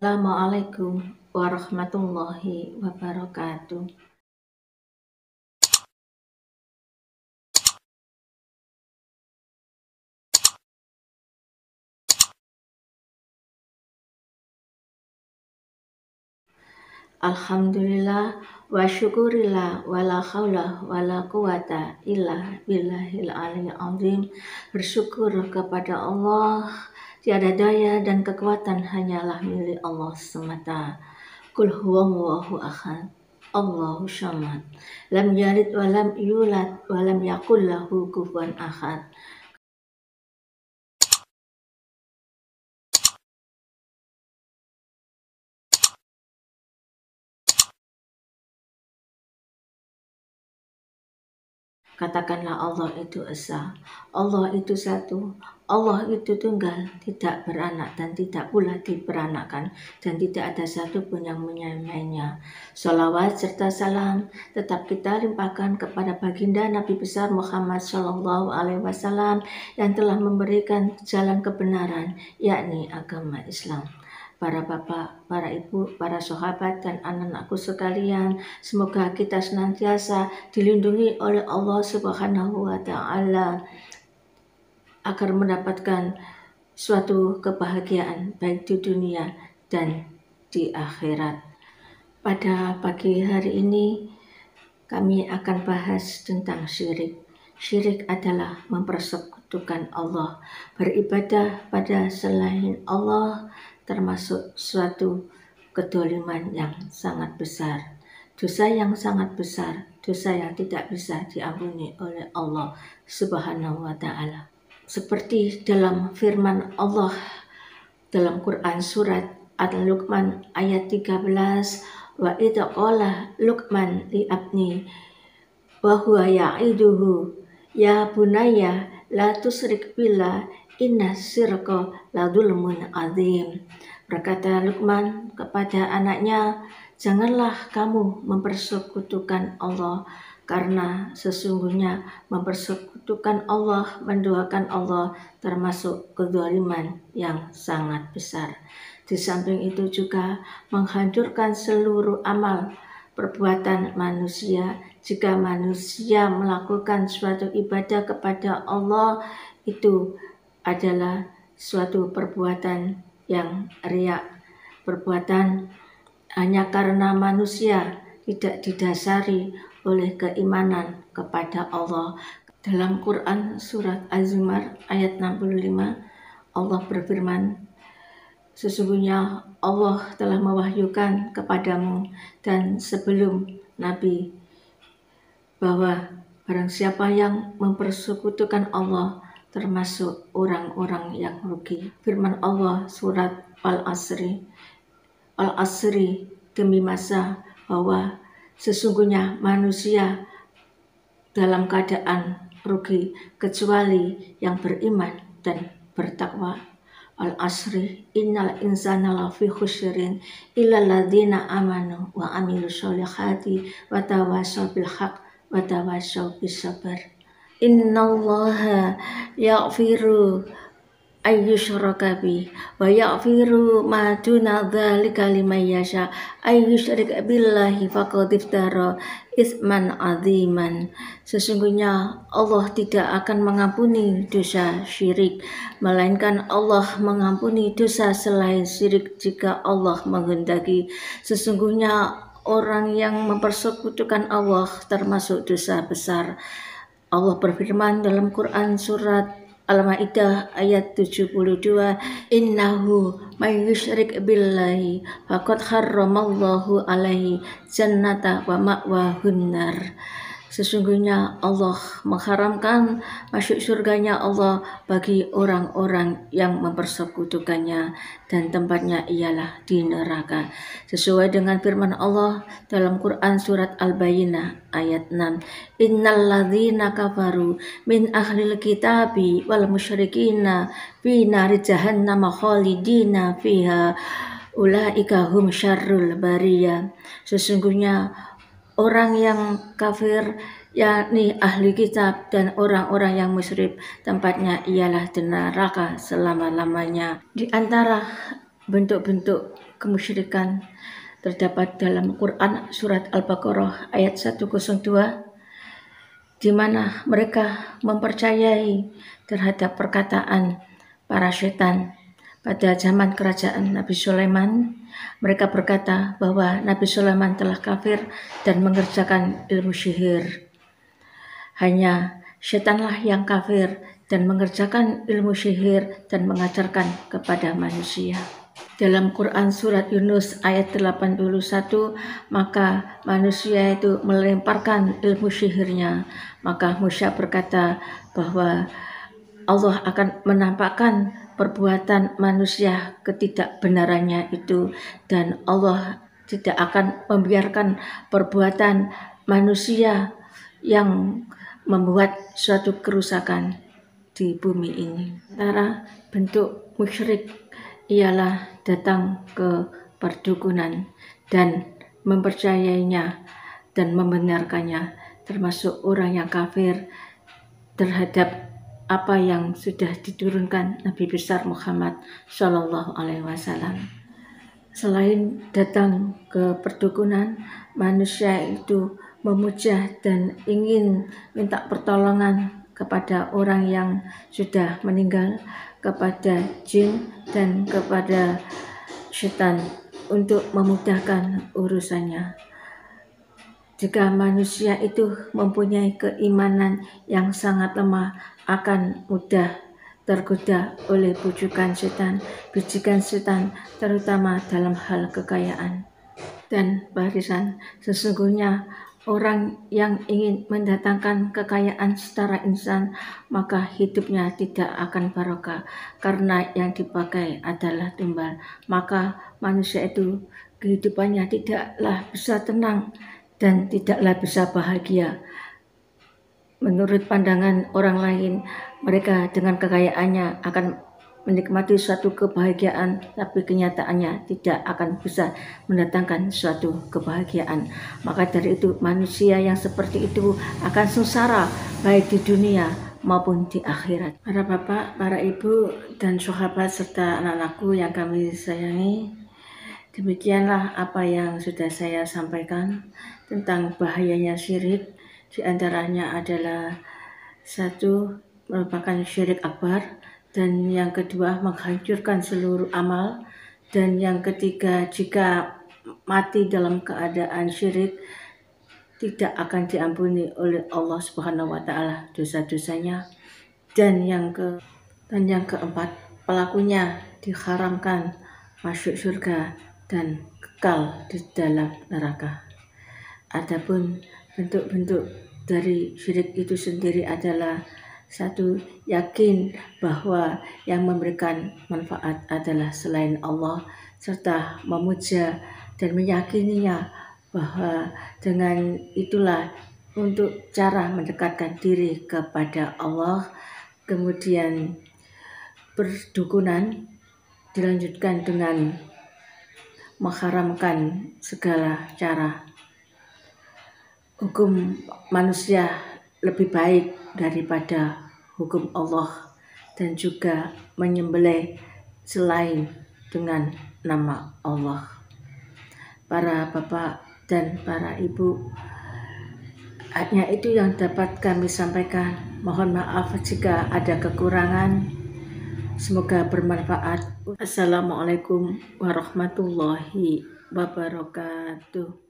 Assalamualaikum warahmatullahi wabarakatuh. Alhamdulillah wa syukurillah wa la haula wa la quwata illa billahil aliyil azim. Bersyukur kepada Allah, tiada daya dan kekuatan hanyalah milik Allah semata. Qul huwallahu ahad, Allahu samad, lam yalid wa lam yulad wa lam yakul lahu kufuwan ahad. Katakanlah Allah itu esa, Allah itu satu, Allah itu tunggal, tidak beranak dan tidak pula diperanakan, dan tidak ada satu pun yang menyamainya. Sholawat serta salam tetap kita limpahkan kepada baginda Nabi besar Muhammad Shallallahu Alaihi Wasallam yang telah memberikan jalan kebenaran, yakni agama Islam. Para bapak, para ibu, para sahabat dan anak-anakku sekalian, semoga kita senantiasa dilindungi oleh Allah Subhanahu wa Ta'ala agar mendapatkan suatu kebahagiaan baik di dunia dan di akhirat. Pada pagi hari ini kami akan bahas tentang syirik. Syirik adalah mempersekutukan Allah, beribadah pada selain Allah, termasuk suatu kedoliman yang sangat besar, dosa yang sangat besar, dosa yang tidak bisa diampuni oleh Allah Subhanahu wa Ta'ala. Seperti dalam firman Allah dalam Quran surat Al-Luqman ayat 13, wa idza qala Luqman li abni wa huwa ya'iduhu ya bunayya la tusyrik billah inna syirka la dzulmun adzim. Berkata Luqman kepada anaknya, janganlah kamu mempersekutukan Allah, karena sesungguhnya mempersekutukan Allah, menduakan Allah termasuk kezaliman yang sangat besar. Di samping itu juga menghancurkan seluruh amal perbuatan manusia. Jika manusia melakukan suatu ibadah kepada Allah, itu adalah suatu perbuatan yang riya, perbuatan hanya karena manusia tidak didasari oleh keimanan kepada Allah. Dalam Quran surat Az-Zumar ayat 65, Allah berfirman, sesungguhnya Allah telah mewahyukan kepadamu dan sebelum Nabi bahwa barang siapa yang mempersekutukan Allah termasuk orang-orang yang rugi. Firman Allah surat Al-Asri, demi masa bahwa sesungguhnya manusia dalam keadaan rugi kecuali yang beriman dan bertakwa. Al-Asri, innal insana lafi khusrin illa ladzina amanu wa amilus solihati wa tawassaw bil haqq wa tawassaw bis sabr. Innallaha yaghfiru ayyushraka bih wa yaghfiru ma duna dzalika liman yasha ayyusyrik billahi faqad iftara isman aziman. Sesungguhnya Allah tidak akan mengampuni dosa syirik, melainkan Allah mengampuni dosa selain syirik jika Allah menghendaki. Sesungguhnya orang yang mempersekutukan Allah termasuk dosa besar. Allah berfirman dalam Quran surat Al-Maidah ayat 72, innahu may yusyrik billahi faqad harramallahu alaihi jannata wa ma'wahun nar. Sesungguhnya Allah mengharamkan masuk surganya Allah bagi orang-orang yang mempersekutukannya, dan tempatnya ialah di neraka. Sesuai dengan firman Allah dalam Quran surat Al-Bayyinah ayat 6, innal ladzina kafaru min ahlil kitabi wal musyrikina fi nari jahannam khalidina fiha ulaika hum syarrul bariyah. Sesungguhnya orang yang kafir, yakni ahli kitab dan orang-orang yang musyrik, tempatnya ialah di neraka selama-lamanya. Di antara bentuk-bentuk kemusyrikan terdapat dalam Quran surat Al-Baqarah ayat 102, di mana mereka mempercayai terhadap perkataan para setan. Pada zaman kerajaan Nabi Sulaiman, mereka berkata bahwa Nabi Sulaiman telah kafir dan mengerjakan ilmu sihir. Hanya setanlah yang kafir dan mengerjakan ilmu sihir dan mengajarkan kepada manusia. Dalam Quran surat Yunus ayat 81, maka manusia itu melemparkan ilmu sihirnya. Maka Musa berkata bahwa Allah akan menampakkan perbuatan manusia ketidakbenarannya itu, dan Allah tidak akan membiarkan perbuatan manusia yang membuat suatu kerusakan di bumi ini. Antara bentuk musyrik ialah datang ke perdukunan dan mempercayainya dan membenarkannya, termasuk orang yang kafir terhadap apa yang sudah diturunkan Nabi besar Muhammad Shallallahu Alaihi Wasallam. Selain datang ke perdukunan, manusia itu memuja dan ingin minta pertolongan kepada orang yang sudah meninggal, kepada jin dan kepada setan untuk memudahkan urusannya. Jika manusia itu mempunyai keimanan yang sangat lemah, akan mudah tergoda oleh bujukan setan, bisikan setan, terutama dalam hal kekayaan dan warisan. Sesungguhnya orang yang ingin mendatangkan kekayaan secara instan, maka hidupnya tidak akan barokah, karena yang dipakai adalah tumbal. Maka manusia itu kehidupannya tidaklah bisa tenang dan tidaklah bisa bahagia. Menurut pandangan orang lain, mereka dengan kekayaannya akan menikmati suatu kebahagiaan, tapi kenyataannya tidak akan bisa mendatangkan suatu kebahagiaan. Maka dari itu manusia yang seperti itu akan sengsara baik di dunia maupun di akhirat. Para bapak, para ibu, dan sahabat serta anak-anakku yang kami sayangi, demikianlah apa yang sudah saya sampaikan tentang bahayanya syirik. Di antaranya adalah satu, merupakan syirik akbar, dan yang kedua menghancurkan seluruh amal, dan yang ketiga jika mati dalam keadaan syirik tidak akan diampuni oleh Allah Subhanahu wa taala dosa-dosanya, dan yang keempat pelakunya diharamkan masuk surga dan kekal di dalam neraka. Adapun bentuk-bentuk dari syirik itu sendiri adalah satu, yakin bahwa yang memberikan manfaat adalah selain Allah, serta memuja dan meyakininya bahwa dengan itulah untuk cara mendekatkan diri kepada Allah. Kemudian perdukunan dilanjutkan dengan mengharamkan segala cara. Hukum manusia lebih baik daripada hukum Allah, dan juga menyembelih selain dengan nama Allah. Para bapak dan para ibu, hanya itu yang dapat kami sampaikan. Mohon maaf jika ada kekurangan. Semoga bermanfaat. Assalamualaikum warahmatullahi wabarakatuh.